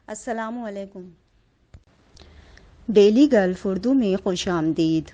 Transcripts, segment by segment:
السلام علیکم۔ Daily golf Urdu میں خوش آمدید۔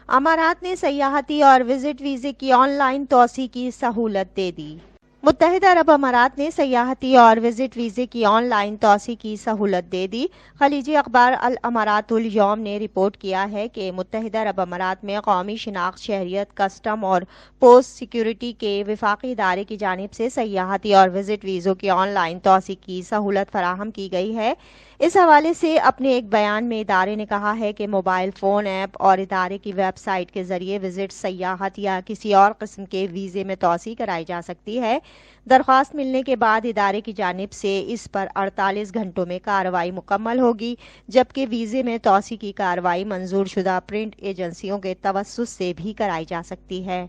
امارات نے سیاحتی اور وزٹ ویزے کی آن لائن توسیع کی سہولت دے دی۔ متحدہ عرب امارات نے سیاحتی اور وزٹ ویزے کی آن لائن توسیع کی سہولت دے دی۔ خلیجی اخبار الامارات الیوم نے رپورٹ کیا ہے کہ متحدہ عرب امارات میں قومی شناخت، شہریت، کسٹم اور پوسٹ سیکیورٹی کے وفاقی ادارے کی جانب سے سیاحتی اور وزٹ ویزوں کی آن لائن توسیع کی سہولت فراہم کی گئی ہے۔ اس حوالے سے اپنے ایک بیان میں ادارے نے کہا ہے کہ موبائل فون ایپ اور ادارے کی ویب سائٹ کے ذریعے وزٹ، سیاحت یا کسی اور قسم کے ویزے میں توسیع کرائی جا سکتی ہے۔ درخواست ملنے کے بعد ادارے کی جانب سے اس پر 48 گھنٹوں میں کارروائی مکمل ہوگی، جبکہ ویزے میں توسیع کی کارروائی منظور شدہ پرنٹ ایجنسیوں کے توسط سے بھی کرائی جا سکتی ہے۔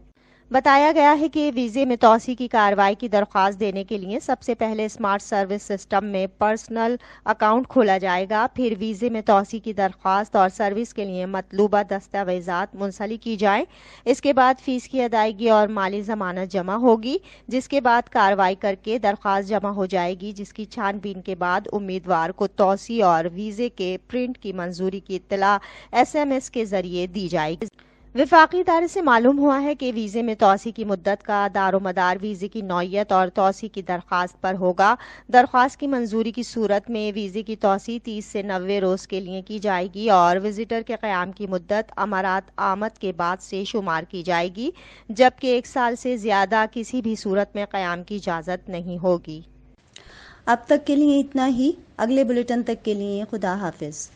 بتایا گیا ہے کہ ویزے میں توسیع کی کارروائی کی درخواست دینے کے لیے سب سے پہلے اسمارٹ سروس سسٹم میں پرسنل اکاؤنٹ کھولا جائے گا، پھر ویزے میں توسیع کی درخواست اور سروس کے لیے مطلوبہ دستاویزات منسلک کی جائیں۔ اس کے بعد فیس کی ادائیگی اور مالی ضمانت جمع ہوگی، جس کے بعد کارروائی کر کے درخواست جمع ہو جائے گی، جس کی چھان بین کے بعد امیدوار کو توسیع اور ویزے کے پرنٹ کی منظوری کی اطلاع SMS کے ذریعے دی جائے گی۔ وفاقی ادارے سے معلوم ہوا ہے کہ ویزے میں توسیع کی مدت کا دار و مدار ویزے کی نوعیت اور توسیع کی درخواست پر ہوگا۔ درخواست کی منظوری کی صورت میں ویزے کی توسیع 30 سے 90 روز کے لیے کی جائے گی اور وزٹر کے قیام کی مدت امارات آمد کے بعد سے شمار کی جائے گی، جبکہ 1 سال سے زیادہ کسی بھی صورت میں قیام کی اجازت نہیں ہوگی۔ اب تک کے لیے اتنا ہی۔ اگلے بلیٹن تک کے لیے خدا حافظ۔